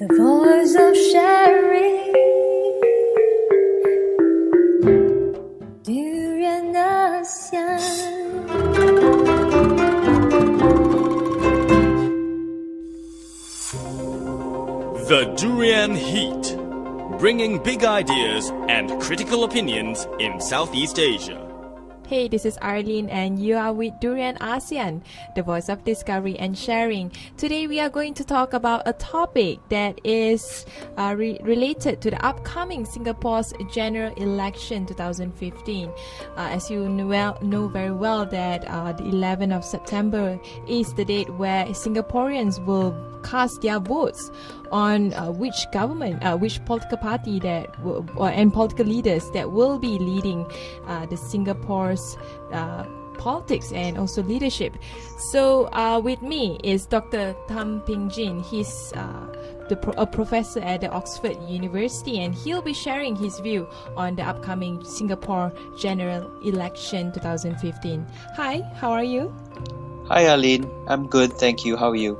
The voice of sharing. Durian ASEAN. The Durian Heat, bringing big ideas and critical opinions in Southeast Asia. Hey, this is Arlene and you are with Durian ASEAN, the voice of discovery and sharing. Today we are going to talk about a topic that is related to the upcoming Singapore's general election 2015. As you know very well that the 11th of September is the date where Singaporeans will cast their votes on which government, which political party and political leaders that will be leading the Singapore's politics and also leadership. So with me is Dr. Thum Tjin. He's a professor at the Oxford University, and he'll be sharing his view on the upcoming Singapore general election 2015. Hi, how are you? Hi Arlene, I'm good, thank you. How are you?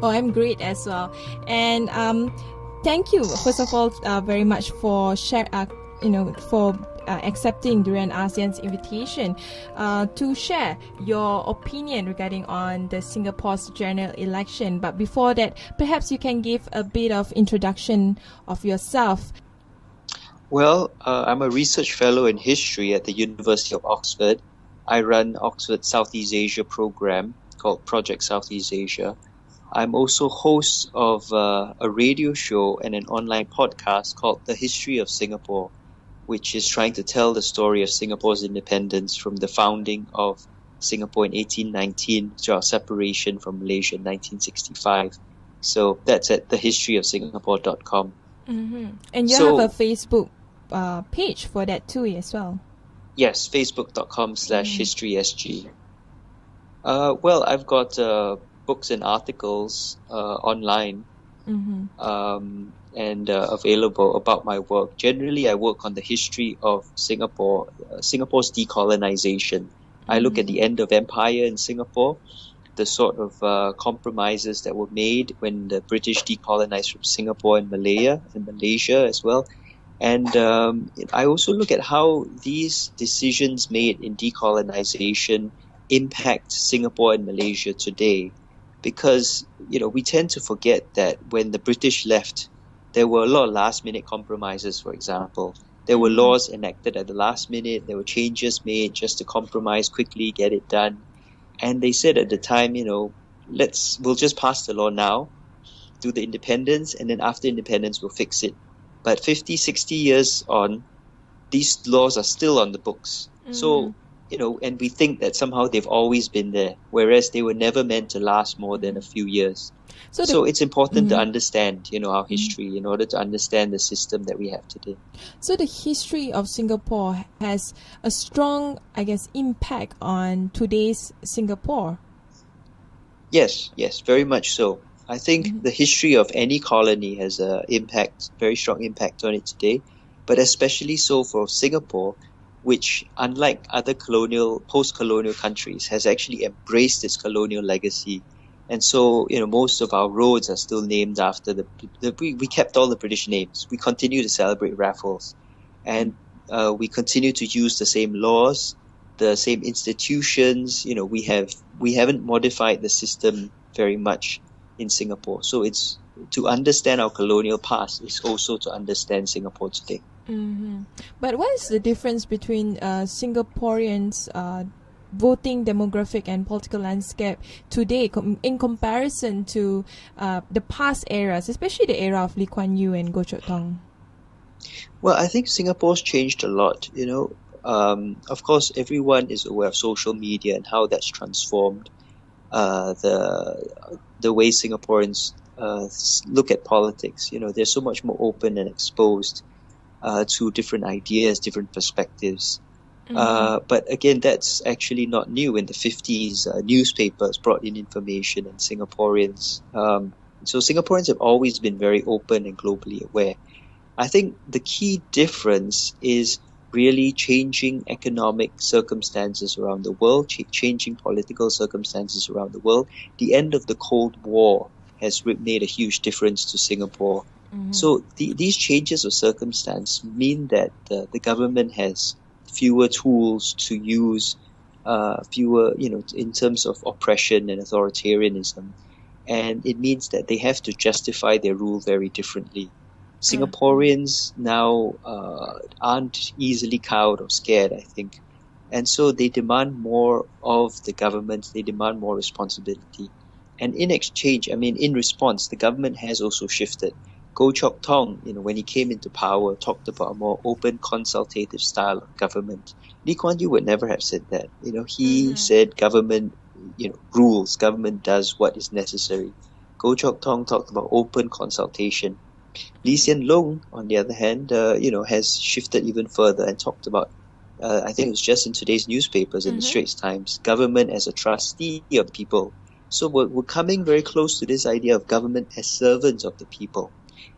Oh, I'm great as well. And thank you, first of all, very much for accepting Durian ASEAN's invitation to share your opinion regarding on the Singapore's general election. But before that, perhaps you can give a bit of introduction of yourself. Well, I'm a research fellow in history at the University of Oxford. I run Oxford's Southeast Asia program called Project Southeast Asia. I'm also host of a radio show and an online podcast called The History of Singapore, which is trying to tell the story of Singapore's independence from the founding of Singapore in 1819 to our separation from Malaysia in 1965. So that's at thehistoryofsingapore.com. Mm-hmm. And you have a Facebook page for that too as well. Yes, facebook.com/historysg. Well, I've got books and articles online and available about my work. Generally, I work on the history of Singapore, Singapore's decolonization. I look at the end of empire in Singapore, the sort of compromises that were made when the British decolonized from Singapore and Malaysia as well. And I also look at how these decisions made in decolonization impact Singapore and Malaysia today. Because, we tend to forget that when the British left, there were a lot of last-minute compromises, for example. There were laws enacted at the last minute. There were changes made just to compromise quickly, get it done. And they said at the time, we'll just pass the law now, do the independence, and then after independence, we'll fix it. But 50, 60 years on, these laws are still on the books. So, and we think that somehow they've always been there, whereas they were never meant to last more than a few years. So it's important to understand, our history in order to understand the system that we have today. So the history of Singapore has a strong, impact on today's Singapore. Yes, very much so. I think the history of any colony has a very strong impact on it today, but especially so for Singapore, which, unlike other post-colonial countries, has actually embraced its colonial legacy. And so, most of our roads are still named after we kept all the British names. We continue to celebrate Raffles. And we continue to use the same laws, the same institutions. We haven't modified the system very much in Singapore. So it's to understand our colonial past is also to understand Singapore today. Mm-hmm. But what is the difference between Singaporeans' voting demographic and political landscape today in comparison to the past eras, especially the era of Lee Kuan Yew and Goh Chok Tong? Well, I think Singapore's changed a lot. Of course, everyone is aware of social media and how that's transformed the way Singaporeans look at politics. They're so much more open and exposed to different ideas, different perspectives. But again, that's actually not new. In the 50s, newspapers brought in information and Singaporeans. So Singaporeans have always been very open and globally aware. I think the key difference is really changing economic circumstances around the world, changing political circumstances around the world. The end of the Cold War has made a huge difference to Singapore. So these changes of circumstance mean that the government has fewer tools to use, fewer, in terms of oppression and authoritarianism. And it means that they have to justify their rule very differently. Singaporeans now aren't easily cowed or scared, I think. And so they demand more of the government, they demand more responsibility. And in exchange, in response, the government has also shifted. Goh Chok Tong, when he came into power, talked about a more open, consultative style of government. Lee Kuan Yew would never have said that. He said government, rules, government does what is necessary. Goh Chok Tong talked about open consultation. Lee Hsien Loong, on the other hand, has shifted even further and talked about, I think it was just in today's newspapers, in the Straits Times, government as a trustee of people. So we're coming very close to this idea of government as servants of the people.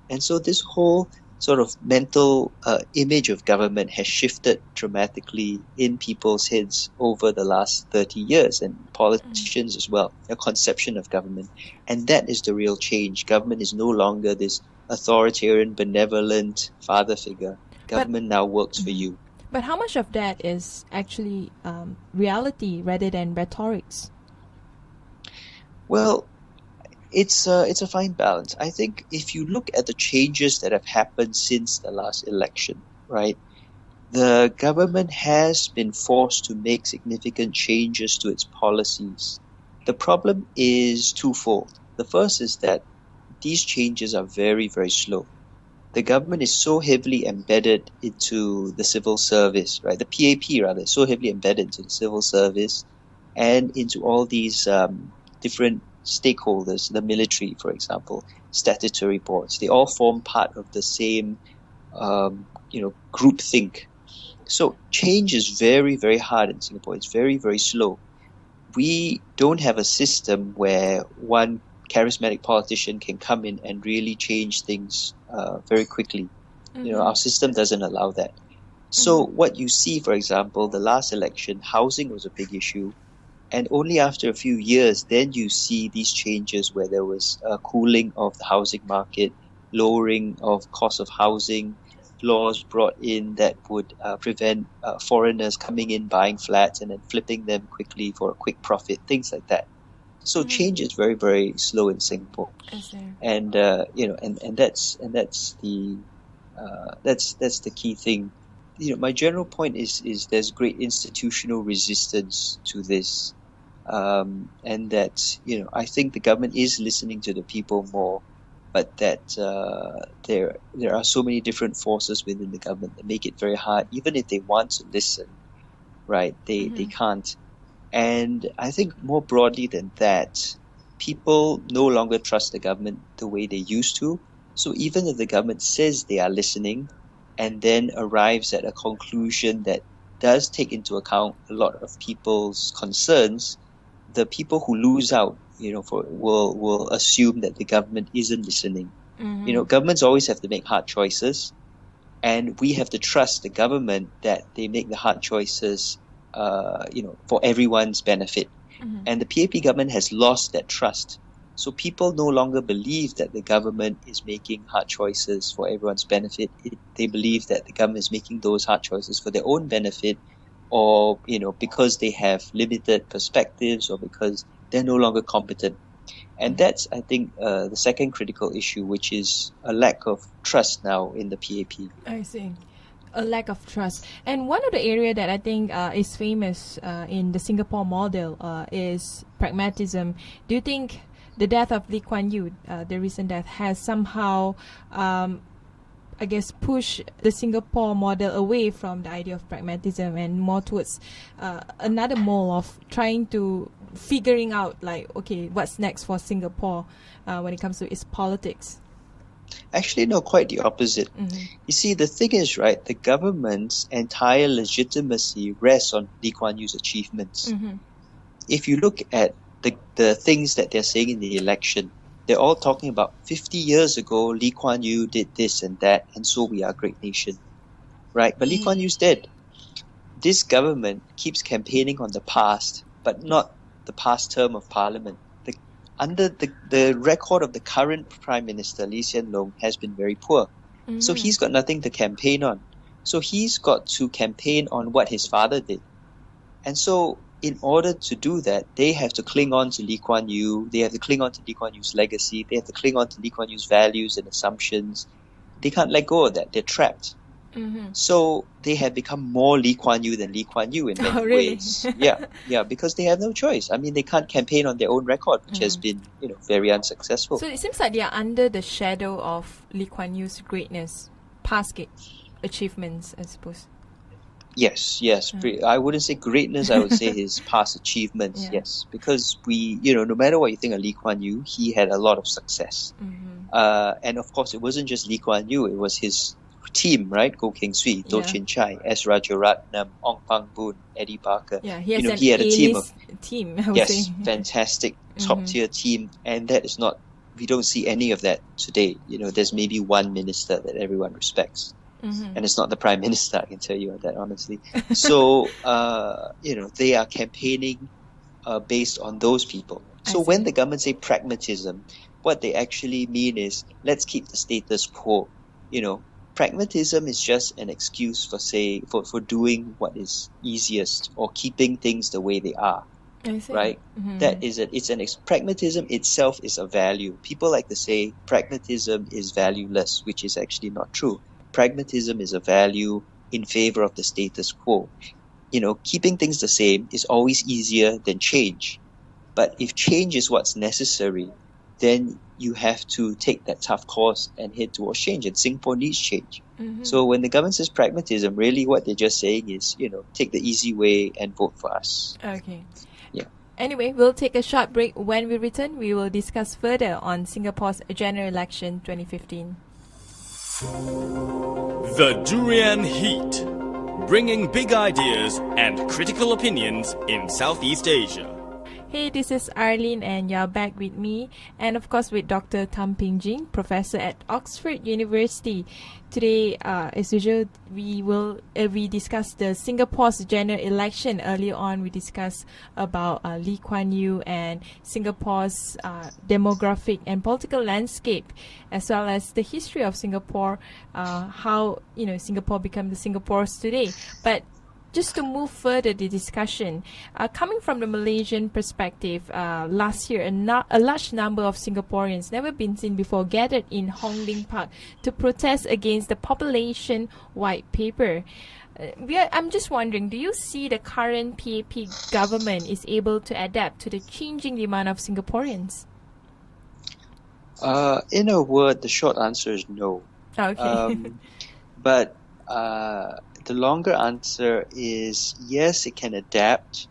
And so this whole sort of mental image of government has shifted dramatically in people's heads over the last 30 years, and politicians as well, their conception of government. And that is the real change. Government is no longer this authoritarian, benevolent father figure. Government now works for you. But how much of that is actually reality rather than rhetorics? Well, it's a fine balance. I think if you look at the changes that have happened since the last election, right, the government has been forced to make significant changes to its policies. The problem is twofold. The first is that these changes are very, very slow. The government is so heavily embedded into the civil service, right? The PAP, rather, is so heavily embedded into the civil service and into all these different stakeholders, the military, for example, statutory boards. They all form part of the same, groupthink. So change is very, very hard in Singapore. It's very, very slow. We don't have a system where one charismatic politician can come in and really change things very quickly. Our system doesn't allow that. So what you see, for example, the last election, housing was a big issue. And only after a few years, then you see these changes where there was a cooling of the housing market, lowering of cost of housing, laws brought in that would prevent foreigners coming in, buying flats and then flipping them quickly for a quick profit, things like that. So change is very, very slow in Singapore, and that's the key thing. My general point is there's great institutional resistance to this, and that I think the government is listening to the people more, but that there are so many different forces within the government that make it very hard. Even if they want to listen, right? They can't. And I think more broadly than that, people no longer trust the government the way they used to. So even if the government says they are listening and then arrives at a conclusion that does take into account a lot of people's concerns, the people who lose out, will assume that the government isn't listening. Governments always have to make hard choices, and we have to trust the government that they make the hard choices for everyone's benefit. And the PAP government has lost that trust. So people no longer believe that the government is making hard choices for everyone's benefit. They believe that the government is making those hard choices for their own benefit, or because they have limited perspectives, or because they're no longer competent. And that's, I think, the second critical issue, which is a lack of trust now in the PAP. I see. A lack of trust. And one of the area that I think is famous in the Singapore model is pragmatism. Do you think the death of Lee Kuan Yew, the recent death, has somehow, pushed the Singapore model away from the idea of pragmatism and more towards another mold of trying to figuring out, what's next for Singapore when it comes to its politics? Actually, no, quite the opposite. You see, the thing is, right, the government's entire legitimacy rests on Lee Kuan Yew's achievements. If you look at the things that they're saying in the election, they're all talking about 50 years ago, Lee Kuan Yew did this and that, and so we are a great nation, right? But Lee Kuan Yew's dead. This government keeps campaigning on the past, but not the past term of parliament. under the record of the current Prime Minister, Lee Hsien Loong, has been very poor. So he's got nothing to campaign on. So he's got to campaign on what his father did. And so in order to do that, they have to cling on to Lee Kuan Yew. They have to cling on to Lee Kuan Yew's legacy. They have to cling on to Lee Kuan Yew's values and assumptions. They can't let go of that. They're trapped. So they have become more Lee Kuan Yew than Lee Kuan Yew in many ways. Yeah, because they have no choice. I mean, they can't campaign on their own record, which has been, very unsuccessful. So it seems like they are under the shadow of Lee Kuan Yew's greatness, past achievements, I suppose. Yes. I wouldn't say greatness, I would say his past achievements, yes. Because no matter what you think of Lee Kuan Yew, he had a lot of success. And of course, it wasn't just Lee Kuan Yew, it was his team, right? Goh Keng Swee, Toh Chin Chai, S. Rajaratnam, Ong Pang Boon, Eddie Parker. Yeah, he had a team of I would say. fantastic top-tier team. And that is not, we don't see any of that today. There's maybe one minister that everyone respects. And it's not the Prime Minister, I can tell you that honestly. So, they are campaigning based on those people. So when the government say pragmatism, what they actually mean is, let's keep the status quo. Pragmatism is just an excuse for doing what is easiest or keeping things the way they are. I see. Right? That is pragmatism itself is a value. People like to say pragmatism is valueless, which is actually not true. Pragmatism is a value in favor of the status quo. Keeping things the same is always easier than change. But if change is what's necessary, then you have to take that tough course and head towards change. And Singapore needs change. So when the government says pragmatism, really what they're just saying is, take the easy way and vote for us. Okay. Yeah. Anyway, we'll take a short break. When we return, we will discuss further on Singapore's general election 2015. The Durian Heat, bringing big ideas and critical opinions in Southeast Asia. Hey, this is Arlene and you're back with me and of course with Dr. Thum Jin, professor at Oxford University. Today, as usual, we discuss the Singapore's general election. Earlier on, we discussed about Lee Kuan Yew and Singapore's demographic and political landscape, as well as the history of Singapore, how Singapore became the Singapore's today. But just to move further the discussion, coming from the Malaysian perspective, last year a large number of Singaporeans never been seen before gathered in Hong Lim Park to protest against the population white paper. I'm just wondering, do you see the current PAP government is able to adapt to the changing demand of Singaporeans? In a word, the short answer is no. Okay. But the longer answer is yes, it can adapt.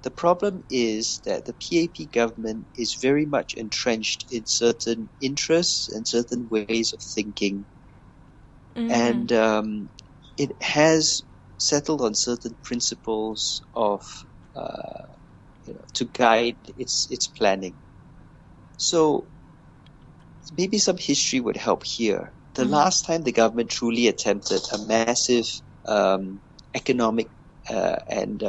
The problem is that the PAP government is very much entrenched in certain interests and certain ways of thinking. And it has settled on certain principles of, to guide its planning. So maybe some history would help here. The last time the government truly attempted a massive economic and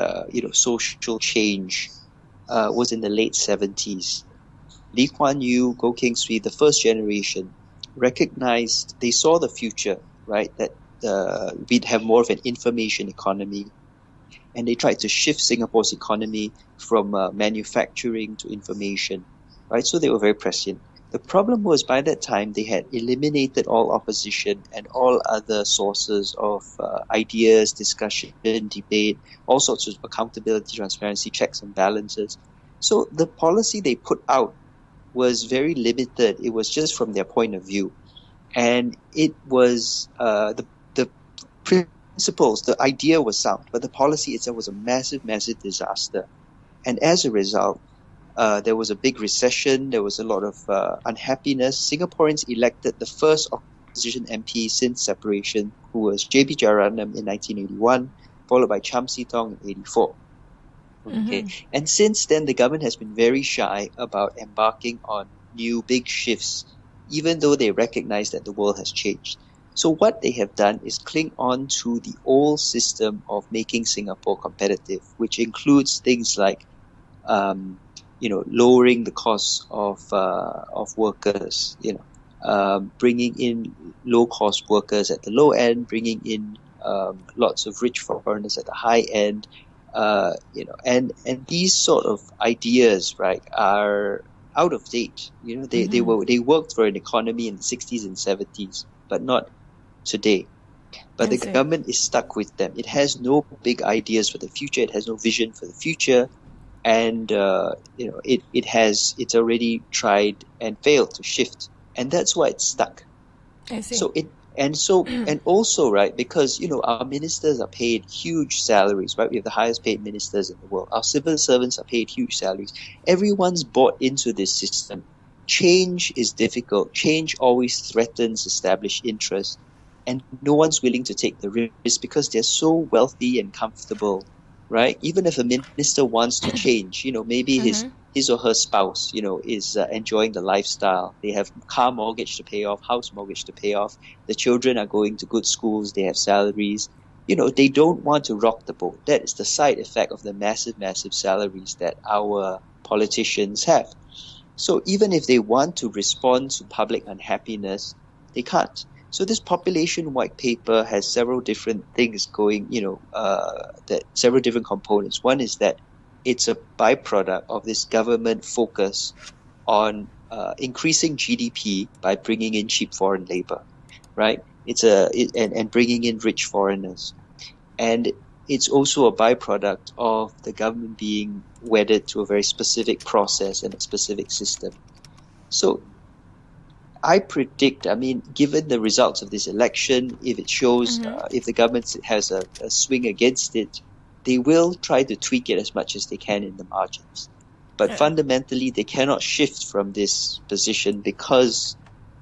social change was in the late 70s. Lee Kuan Yew, Goh Keng Swee, the first generation, recognized, they saw the future, right, that we'd have more of an information economy, and they tried to shift Singapore's economy from manufacturing to information, right? So they were very prescient. The problem was, by that time, they had eliminated all opposition and all other sources of ideas, discussion, debate, all sorts of accountability, transparency, checks and balances. So the policy they put out was very limited. It was just from their point of view. And it was the principles, the idea was sound, but the policy itself was a massive, massive disaster. And as a result, there was a big recession. There was a lot of unhappiness. Singaporeans elected the first opposition MP since separation, who was J.B. Jeyaretnam in 1981, followed by Cham Si Tong in 1984. Okay, and since then, the government has been very shy about embarking on new big shifts, even though they recognize that the world has changed. So what they have done is cling on to the old system of making Singapore competitive, which includes things like lowering the cost of workers, bringing in low-cost workers at the low end, bringing in lots of rich foreigners at the high end, and these sort of ideas, right, are out of date. They worked for an economy in the 60s and 70s, but not today. But the government is stuck with them. It has no big ideas for the future. It has no vision for the future, and it's already tried and failed to shift, and that's why it's stuck. I see. And also, right, because our ministers are paid huge salaries, right? We have the highest paid ministers in the world. Our civil servants are paid huge salaries. Everyone's bought into this system. Change is difficult. Change always threatens established interests. And no one's willing to take the risk because they're so wealthy and comfortable, right? Even if a minister wants to change, maybe his or her spouse, is enjoying the lifestyle. They have car mortgage to pay off, house mortgage to pay off. The children are going to good schools. They have salaries. They don't want to rock the boat. That is the side effect of the massive, massive salaries that our politicians have. So even if they want to respond to public unhappiness, they can't. So this population white paper has several different things going, that several different components. One is that it's a byproduct of this government focus on increasing GDP by bringing in cheap foreign labor, right? And bringing in rich foreigners. And it's also a byproduct of the government being wedded to a very specific process and a specific system. So I predict, given the results of this election, if it shows, if the government has a swing against it, they will try to tweak it as much as they can in the margins. But fundamentally, they cannot shift from this position because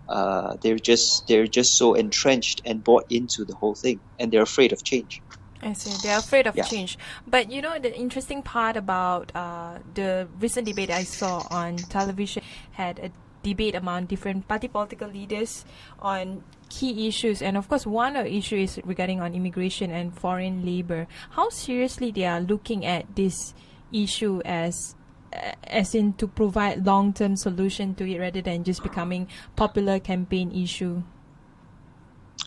they're just so entrenched and bought into the whole thing, and they're afraid of change. I see. They're afraid of change. But the interesting part about the recent debate I saw on television had a debate among different party political leaders on key issues, and of course one of the issues is regarding on immigration and foreign labor. How seriously they are looking at this issue as in to provide long-term solution to it rather than just becoming popular campaign issue?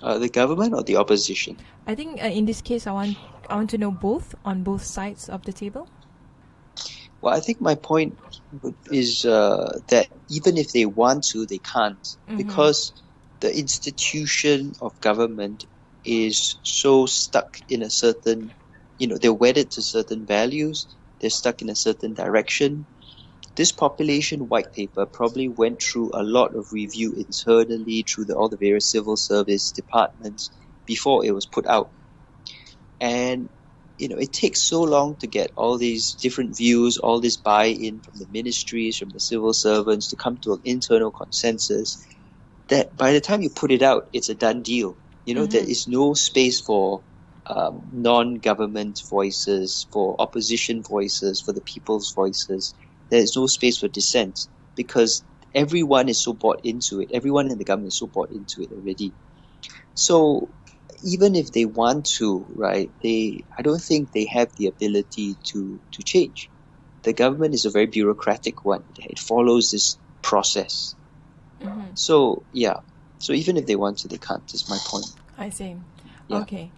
The government or the opposition? I think in this case I want to know both, on both sides of the table. Well, I think my point is that even if they want to, they can't, because the institution of government is so stuck in a certain, they're wedded to certain values, they're stuck in a certain direction. This population white paper probably went through a lot of review internally through all the various civil service departments before it was put out. And it takes so long to get all these different views, all this buy-in from the ministries, from the civil servants to come to an internal consensus that by the time you put it out, it's a done deal. There is no space for non-government voices, for opposition voices, for the people's voices. There is no space for dissent because everyone is so bought into it. Everyone in the government is so bought into it already. So even if they want to, right, I don't think they have the ability to change. The government is a very bureaucratic one. It follows this process. So even if they want to, they can't, is my point. I see. Yeah. Okay.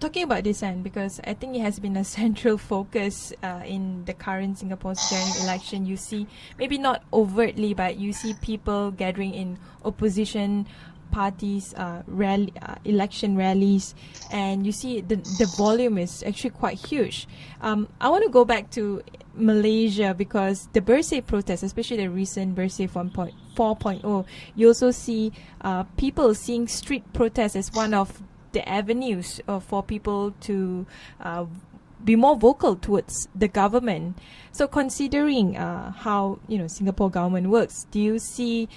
Talking about Dissent, because I think it has been a central focus in the current Singapore's general election. You see, maybe not overtly, but you see people gathering in opposition parties, election rallies, and you see the volume is actually quite huge. I want to go back to Malaysia because the Bersih protests, especially the recent Bersih 4.0, you also see people seeing street protests as one of the avenues for people to be more vocal towards the government. So considering how Singapore government works, do you see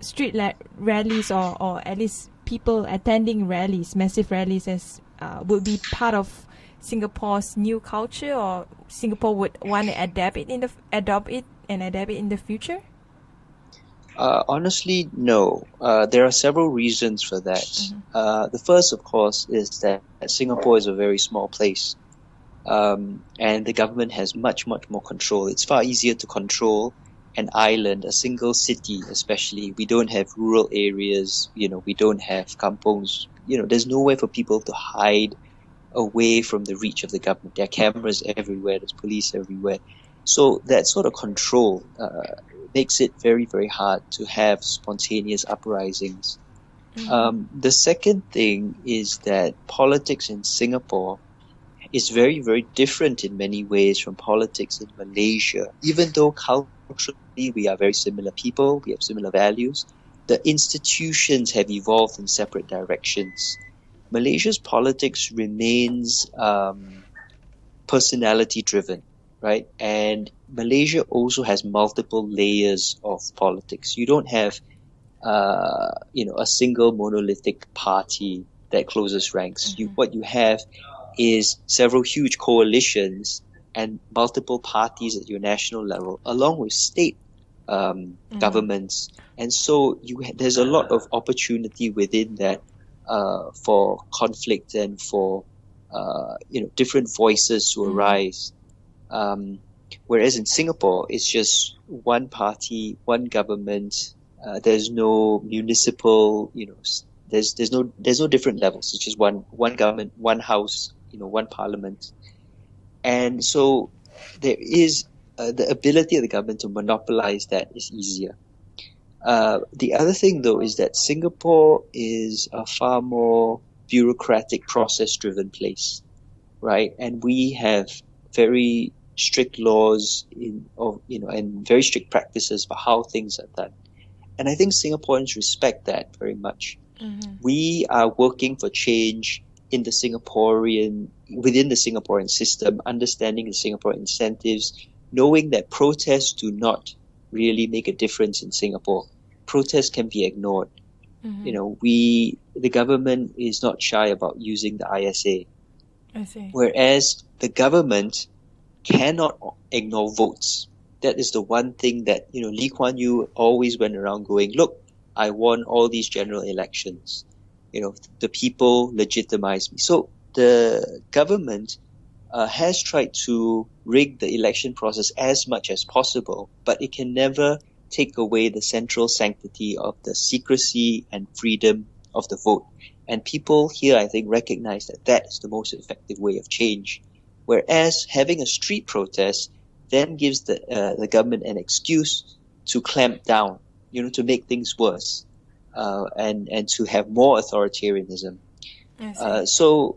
street rallies or at least people attending rallies, massive rallies, as would be part of Singapore's new culture, or Singapore would want to adopt it in the future? Honestly, no. There are several reasons for that. The first, of course, is that Singapore is a very small place. and the government has much, much more control. It's far easier to control an island, a single city especially. We don't have rural areas, we don't have kampongs. There's nowhere for people to hide away from the reach of the government. There are cameras everywhere, there's police everywhere. So that sort of control makes it very, very hard to have spontaneous uprisings. The second thing is that politics in Singapore is very, very different in many ways from politics in Malaysia. Even though culturally we are very similar people, we have similar values, the institutions have evolved in separate directions. Malaysia's politics remains personality driven, right? And Malaysia also has multiple layers of politics. You don't have a single monolithic party that closes ranks. What you have is several huge coalitions and multiple parties at your national level, along with state governments. And so there's a lot of opportunity within that for conflict and for different voices to arise. Whereas in Singapore, it's just one party, one government. There's no municipal, there's no different levels. It's just one government, one house, one parliament. And so there is the ability of the government to monopolize that is easier. The other thing, though, is that Singapore is a far more bureaucratic, process-driven place, right? And we have very strict laws and very strict practices for how things are done. And I think Singaporeans respect that very much. We are working for change within the Singaporean system, understanding the Singaporean incentives, knowing that protests do not really make a difference in Singapore. Protests can be ignored. The government is not shy about using the ISA. I see. Whereas the government cannot ignore votes. That is the one thing that, Lee Kuan Yew always went around going, look, I won all these general elections. The people legitimized me. So the government has tried to rig the election process as much as possible, but it can never take away the central sanctity of the secrecy and freedom of the vote. And people here, I think, recognize that that is the most effective way of change. Whereas having a street protest then gives the government an excuse to clamp down, to make things worse, and to have more authoritarianism. The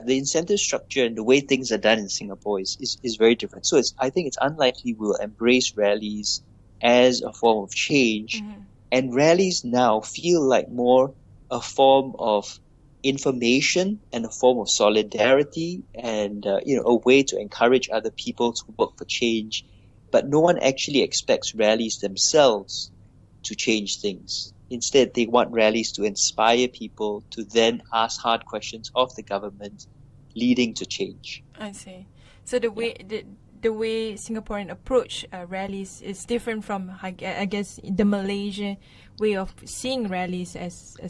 incentive structure and the way things are done in Singapore is very different. So I think it's unlikely we'll embrace rallies as a form of change. And rallies now feel like more a form of information and a form of solidarity and a way to encourage other people to work for change. But no one actually expects rallies themselves to change things. Instead, they want rallies to inspire people to then ask hard questions of the government, leading to change. I see. So the way Singaporean approach rallies is different from, I guess, the Malaysian way of seeing rallies as a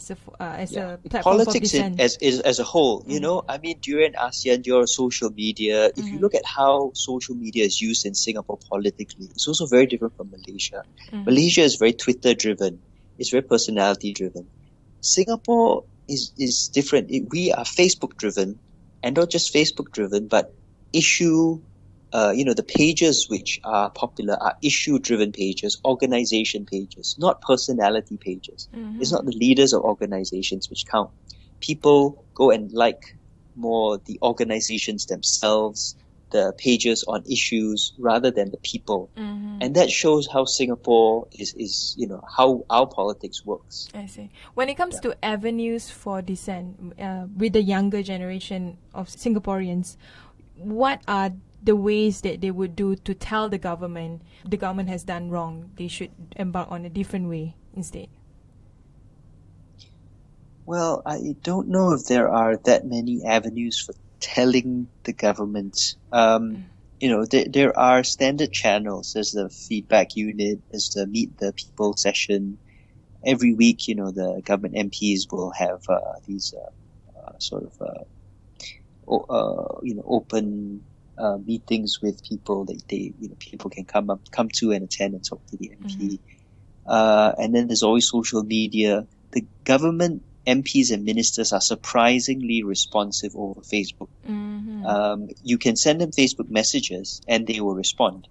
platform politics for dissent. as a whole. During ASEAN, your social media. If you look at how social media is used in Singapore politically, it's also very different from Malaysia. Malaysia is very Twitter driven. It's very personality driven. Singapore is different. We are Facebook driven, and not just Facebook driven, but issue. The pages which are popular are issue-driven pages, organization pages, not personality pages. It's not the leaders of organizations which count. People go and like more the organizations themselves, the pages on issues, rather than the people. And that shows how Singapore is how our politics works. I see. When it comes to avenues for dissent with the younger generation of Singaporeans, what are the ways that they would do to tell the government has done wrong, they should embark on a different way instead? Well, I don't know if there are that many avenues for telling the government. There are standard channels. There's the feedback unit, there's the meet the people session. Every week, the government MPs will have these open meetings with people that people can come to and attend and talk to the MP. And then there's always social media. The government MPs and ministers are surprisingly responsive over Facebook. You can send them Facebook messages and they will respond.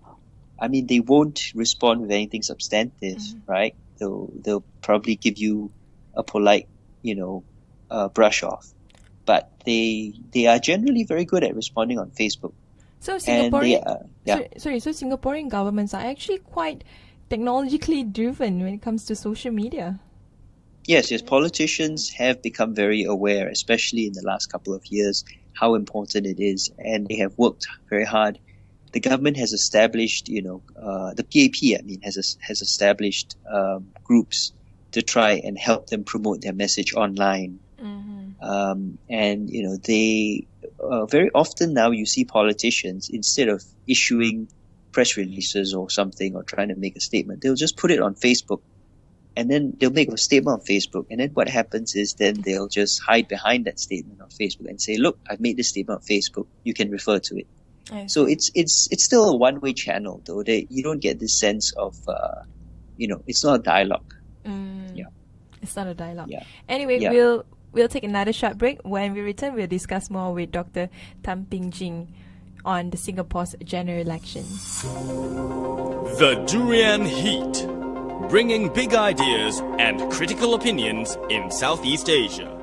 I mean, they won't respond with anything substantive, right? They'll probably give you a polite, brush off. But they are generally very good at responding on Facebook. So Singaporean, so Singaporean governments are actually quite technologically driven when it comes to social media. Yes, politicians have become very aware, especially in the last couple of years, how important it is, and they have worked very hard. The government has established, the PAP, has established groups to try and help them promote their message online. And they very often now you see politicians, instead of issuing press releases or something or trying to make a statement, they'll just put it on Facebook. And then they'll make a statement on Facebook. And then what happens is then they'll just hide behind that statement on Facebook and say, look, I've made this statement on Facebook. You can refer to it. So it's still a one-way channel, though. You don't get this sense of, it's not a dialogue. Yeah. It's not a dialogue. Yeah. Anyway, Yeah. we'll take another short break. When we return, we'll discuss more with Dr. Thum Tjin on the Singapore's general elections. The Durian Heat, bringing big ideas and critical opinions in Southeast Asia.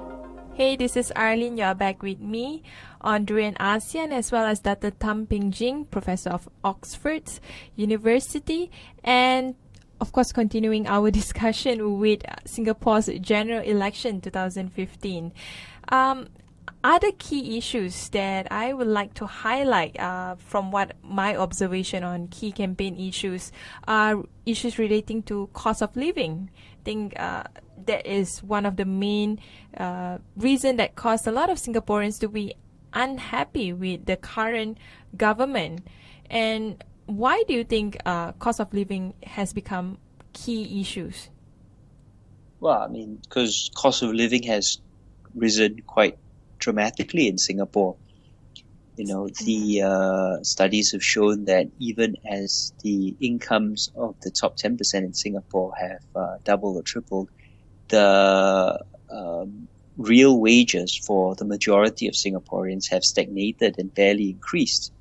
Hey, this is Arlene. You're back with me on Durian ASEAN, as well as Dr. Thum Tjin, Professor of Oxford University, and of course continuing our discussion with Singapore's general election 2015. Other key issues that I would like to highlight from what my observation on key campaign issues are issues relating to cost of living. I think that is one of the main reason that caused a lot of Singaporeans to be unhappy with the current government. And why do you think cost of living has become key issues? Well, because cost of living has risen quite dramatically in Singapore. The studies have shown that even as the incomes of the top 10% in Singapore have doubled or tripled, the real wages for the majority of Singaporeans have stagnated and barely increased,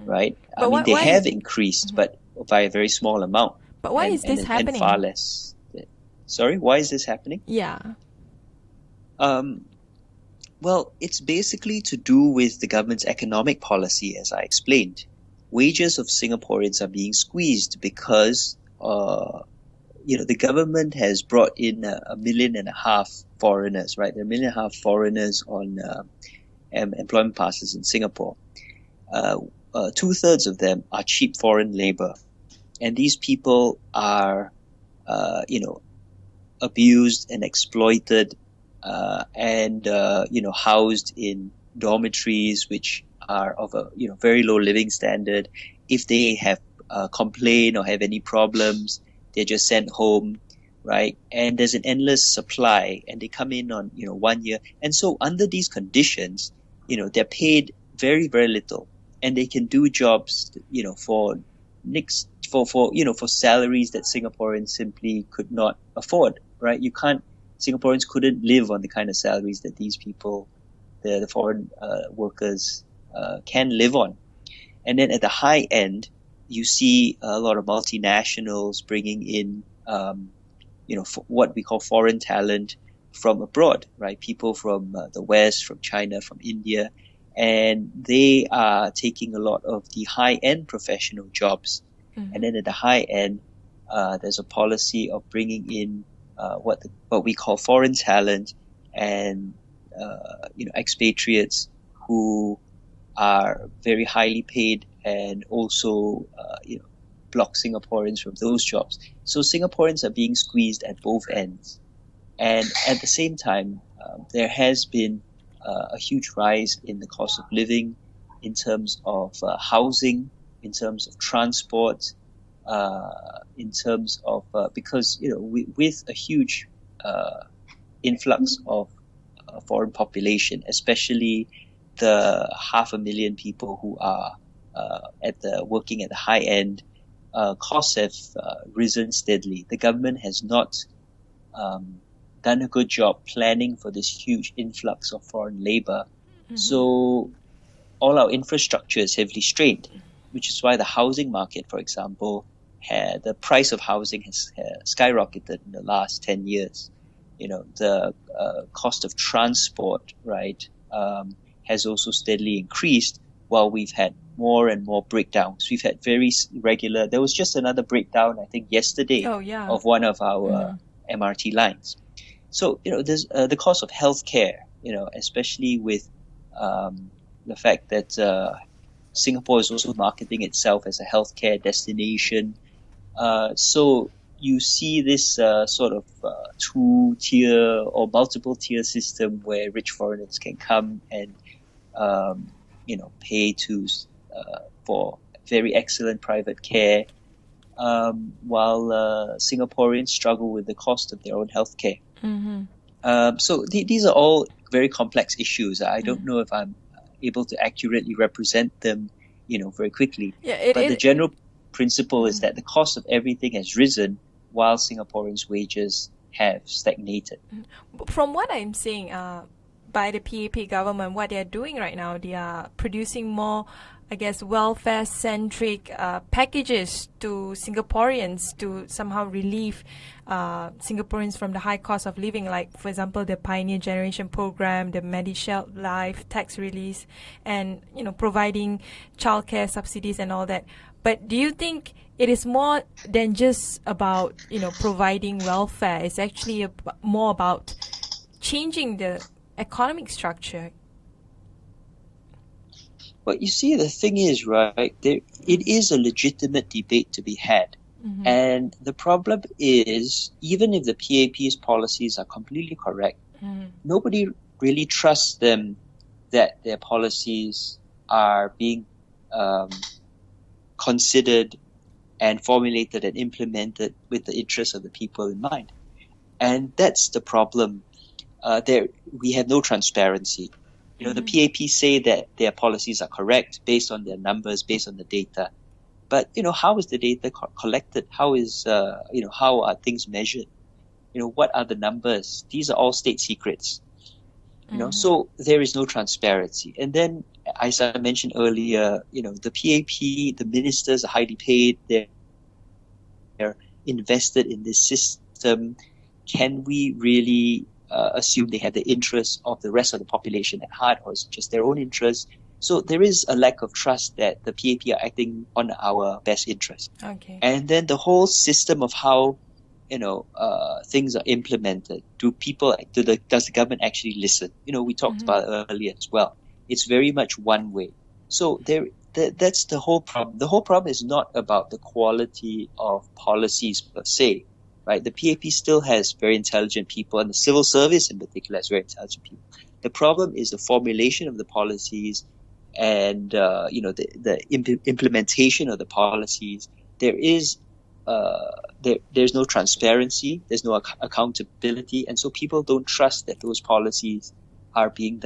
right? But they have increased, but by a very small amount. But why is this happening? And far less. Sorry, why is this happening? Yeah. Well, it's basically to do with the government's economic policy, as I explained. Wages of Singaporeans are being squeezed because, the government has brought in 1.5 million foreigners, right? There are 1.5 million foreigners on employment passes in Singapore. 2/3 of them are cheap foreign labor. And these people are, abused and exploited and housed in dormitories which are of a very low living standard. If they have complained or have any problems, they're just sent home, right? And there's an endless supply, and they come in on 1 year. And so under these conditions, they're paid very, very little, and they can do jobs for salaries that Singaporeans simply could not afford, right? Singaporeans couldn't live on the kind of salaries that these people, the foreign workers, can live on. And then at the high end, you see a lot of multinationals bringing in, what we call foreign talent from abroad, right? People from the West, from China, from India, and they are taking a lot of the high-end professional jobs. And then at the high end, there's a policy of bringing in what we call foreign talent and expatriates who are very highly paid and also block Singaporeans from those jobs. So Singaporeans are being squeezed at both ends. And at the same time, there has been a huge rise in the cost of living in terms of housing, in terms of transport, in terms of because with a huge influx of foreign population, especially the 500,000 people who are working at the high end, costs have risen steadily. The government has not done a good job planning for this huge influx of foreign labor. So all our infrastructure is heavily strained, which is why the housing market, for example, the price of housing has skyrocketed in the last 10 years. The cost of transport, right, has also steadily increased, while we've had more and more breakdowns. We've had very regular. There was just another breakdown, I think, yesterday of one of our MRT lines. So, there's the cost of healthcare, especially with the fact that Singapore is also marketing itself as a healthcare destination. So you see this sort of two-tier or multiple-tier system where rich foreigners can come and, pay for very excellent private care, while Singaporeans struggle with the cost of their own healthcare. So these are all very complex issues. I don't know if I'm able to accurately represent them, very quickly. But the general principle is that the cost of everything has risen while Singaporeans' wages have stagnated. From what I'm seeing, by the PAP government, what they're doing right now, they are producing more, I guess, welfare-centric packages to Singaporeans to somehow relieve Singaporeans from the high cost of living, like, for example, the Pioneer Generation Program, the MediShield Life, tax release, and, providing childcare subsidies and all that. But do you think it is more than just about, providing welfare? It's actually more about changing the economic structure. Well, you see, the thing is, right, it is a legitimate debate to be had. And the problem is, even if the PAP's policies are completely correct, nobody really trusts them that their policies are being considered and formulated and implemented with the interests of the people in mind. And that's the problem. We have no transparency. The PAP say that their policies are correct based on their numbers, based on the data. But, how is the data collected? How is, how are things measured? What are the numbers? These are all state secrets. So there is no transparency. And then, as I mentioned earlier, the PAP, the ministers are highly paid. They're invested in this system. Can we really assume they have the interests of the rest of the population at heart, or is it just their own interests? So there is a lack of trust that the PAP are acting on our best interest. Okay. And then the whole system of how things are implemented. Does the government actually listen? We talked about it earlier as well. It's very much one way. So that's the whole problem. The whole problem is not about the quality of policies per se, right? The PAP still has very intelligent people, and the civil service in particular has very intelligent people. The problem is the formulation of the policies and the implementation of the policies. There's no transparency, there's no accountability, and so people don't trust that those policies are being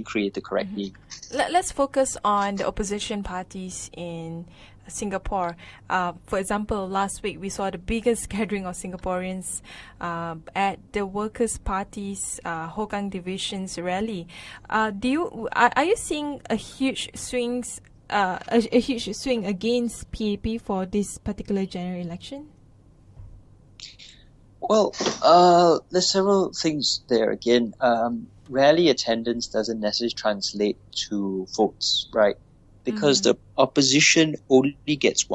created correctly. Let's focus on the opposition parties in Singapore. For example, last week we saw the biggest gathering of Singaporeans at the Workers' Party's Hougang Division's rally. Are you seeing a huge swing against PAP for this particular general election? Well, there's several things there. Again, rally attendance doesn't necessarily translate to votes, right? Because the opposition only gets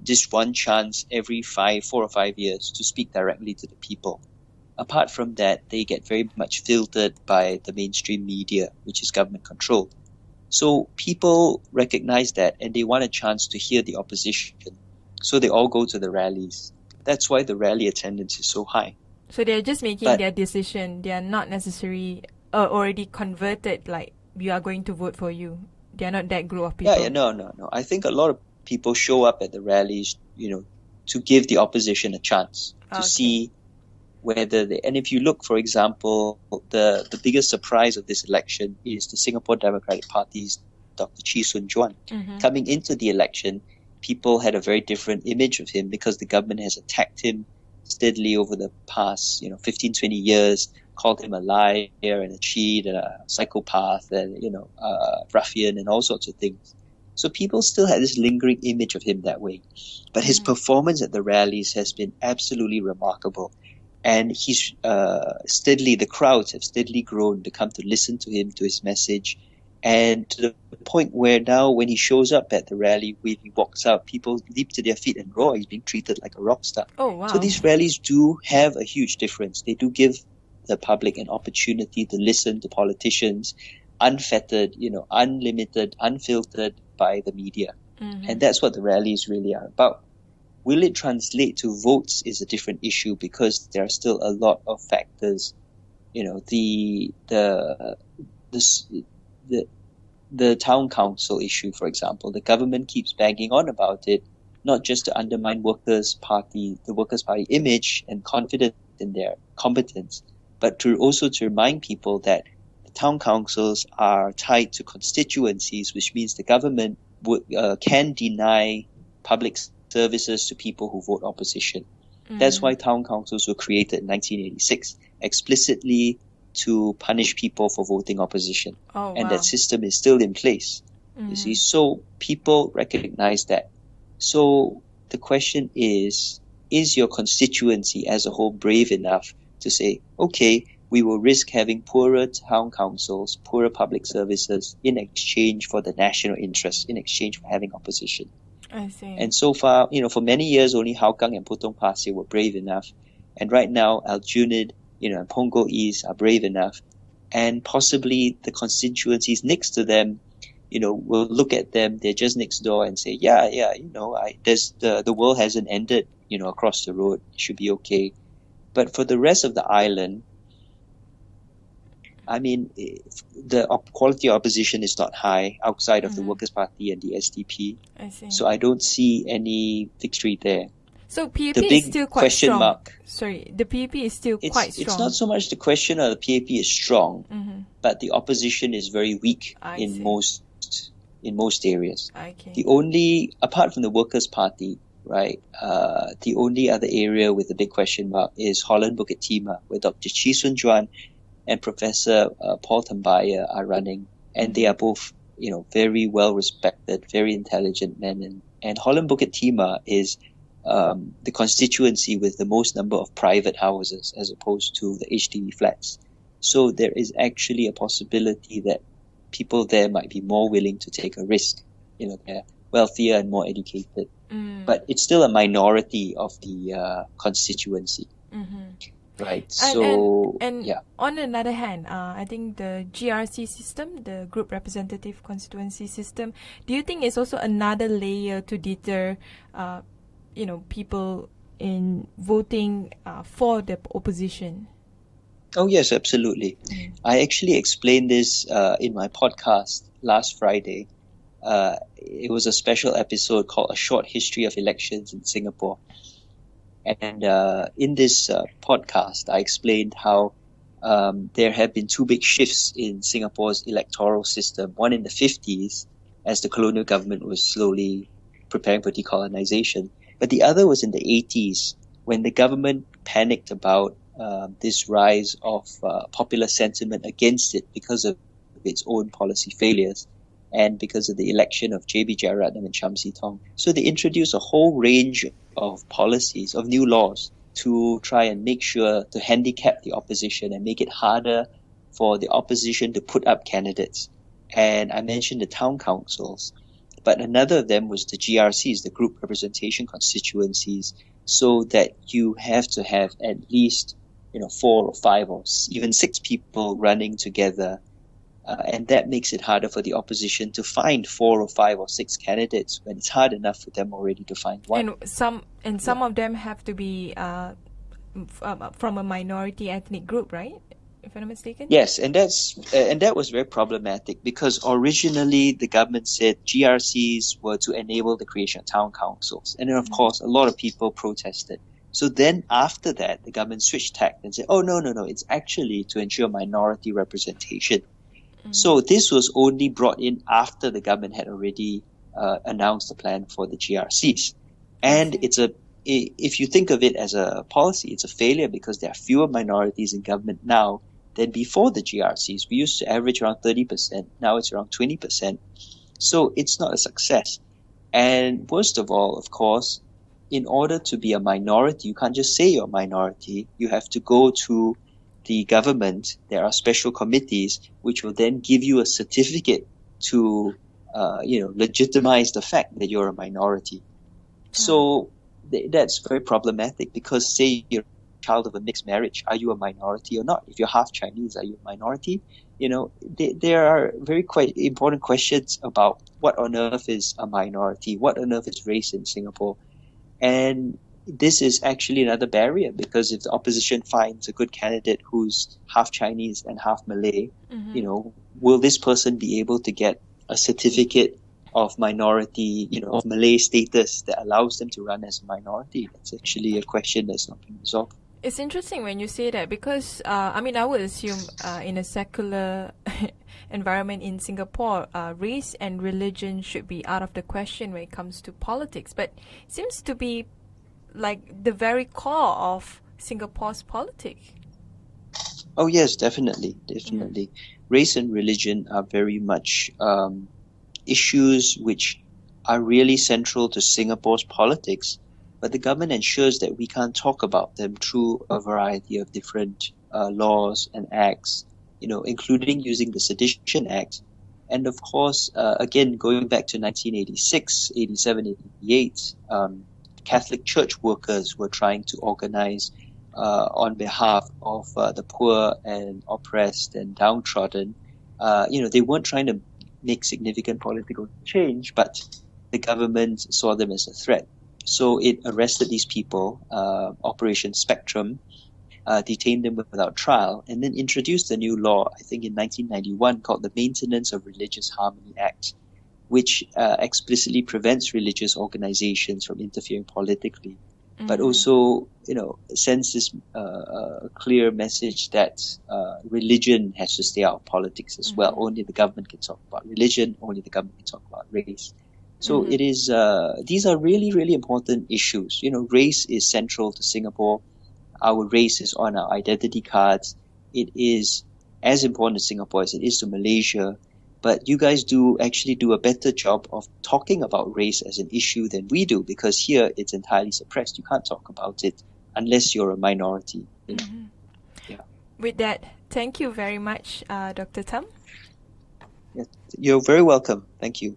just one chance every 4 or 5 years to speak directly to the people. Apart from that, they get very much filtered by the mainstream media, which is government controlled. So people recognize that and they want a chance to hear the opposition. So they all go to the rallies. That's why the rally attendance is so high. So they're just making their decision. They are not necessarily already converted, like, we are going to vote for you. They are not that group of people. No. I think a lot of people show up at the rallies, to give the opposition a chance to see whether they... And if you look, for example, the biggest surprise of this election is the Singapore Democratic Party's Dr. Juan. Coming into the election, people had a very different image of him because the government has attacked him steadily over the past 15, 20 years, called him a liar and a cheat and a psychopath and a ruffian and all sorts of things. So people still had this lingering image of him that way. But his performance at the rallies has been absolutely remarkable. And the crowds have steadily grown to come to listen to him, to his message. And to the point where now when he shows up at the rally, when he walks out, people leap to their feet and roar. He's being treated like a rock star. Oh, wow. So these rallies do have a huge difference. They do give the public an opportunity to listen to politicians, unfettered, unlimited, unfiltered by the media. And that's what the rallies really are about. Will it translate to votes is a different issue because there are still a lot of factors. The town council issue, for example. The government keeps banging on about it, not just to undermine the Workers' Party image and confidence in their competence, but also to remind people that the town councils are tied to constituencies, which means the government can deny public services to people who vote opposition. That's why town councils were created in 1986, explicitly to punish people for voting opposition. And that system is still in place. You see, so people recognize that. So the question is your constituency as a whole brave enough to say, okay, we will risk having poorer town councils, poorer public services in exchange for the national interest, in exchange for having opposition? I see. And so far, for many years, only Hougang and Potong Pasir were brave enough. And right now, Aljunied, and Punggol East are brave enough. And possibly the constituencies next to them, will look at them, they're just next door and say, the world hasn't ended, across the road. It should be okay. But for the rest of the island, the quality of opposition is not high outside of the Workers' Party and the SDP. I see. So I don't see any victory there. So PAP The is big still quite question strong. mark. Sorry, the PAP is still quite strong. It's not so much the question of the PAP is strong, but the opposition is very weak in most areas. Okay. The only, apart from the Workers' Party, right, the only other area with a big question mark is Holland Bukit Timah, where Dr. Juan and Professor Paul Tambaya are running, and they are both, very well respected, very intelligent men. And Holland Bukit Timah is the constituency with the most number of private houses as opposed to the HDB flats. So there is actually a possibility that people there might be more willing to take a risk. They're wealthier and more educated. But it's still a minority of the constituency. Right. And on another hand, I think the GRC system, the Group Representative Constituency system, do you think it's also another layer to deter people in voting for the opposition? Oh, yes, absolutely. I actually explained this in my podcast last Friday. It was a special episode called A Short History of Elections in Singapore. And in this podcast, I explained how there have been two big shifts in Singapore's electoral system. One in the 50s, as the colonial government was slowly preparing for decolonization. But the other was in the 80s, when the government panicked about this rise of popular sentiment against it because of its own policy failures and because of the election of J.B. Jeyaretnam and Cham Si Tong. So they introduced a whole range of policies, of new laws, to try and make sure to handicap the opposition and make it harder for the opposition to put up candidates. And I mentioned the town councils, but another of them was the GRCs, the group representation constituencies, so that you have to have at least 4 or 5 or even 6 people running together. And that makes it harder for the opposition to find 4 or 5 or 6 candidates when it's hard enough for them already to find one. And some of them have to be from a minority ethnic group, right? If I'm not mistaken. Yes, and that was very problematic because originally the government said GRCs were to enable the creation of town councils, and then of course a lot of people protested. So then after that, the government switched tack and said, "Oh no, it's actually to ensure minority representation." So this was only brought in after the government had already announced the plan for the GRCs. And if you think of it as a policy, it's a failure because there are fewer minorities in government now than before the GRCs. We used to average around 30%. Now it's around 20%. So it's not a success. And worst of all, of course, in order to be a minority, you can't just say you're a minority. You have to go to the government. There are special committees which will then give you a certificate to, legitimize the fact that you're a minority. So that's very problematic because, say, you're a child of a mixed marriage. Are you a minority or not? If you're half Chinese, are you a minority? There are very quite important questions about what on earth is a minority, what on earth is race in Singapore. And this is actually another barrier because if the opposition finds a good candidate who's half Chinese and half Malay, will this person be able to get a certificate of minority, of Malay status that allows them to run as a minority? That's actually a question that's not being resolved. It's interesting when you say that because, I would assume in a secular environment in Singapore, race and religion should be out of the question when it comes to politics. But it seems to be like the very core of Singapore's politics. Oh, yes, definitely. Race and religion are very much issues which are really central to Singapore's politics. But the government ensures that we can't talk about them through a variety of different laws and acts, including using the Sedition Act. And of course, again, going back to 1986, 87, 88, Catholic Church workers were trying to organize on behalf of the poor and oppressed and downtrodden. They weren't trying to make significant political change, but the government saw them as a threat. So it arrested these people, Operation Spectrum, detained them without trial, and then introduced a new law, I think in 1991, called the Maintenance of Religious Harmony Act, which explicitly prevents religious organizations from interfering politically, but also, sends this clear message that religion has to stay out of politics as well. Only the government can talk about religion, only the government can talk about race. So it is. These are really, really important issues. Race is central to Singapore. Our race is on our identity cards. It is as important to Singapore as it is to Malaysia. But you guys do a better job of talking about race as an issue than we do, because here it's entirely suppressed. You can't talk about it unless you're a minority. Yeah. With that, thank you very much, Dr. Thum. Yes, you're very welcome. Thank you.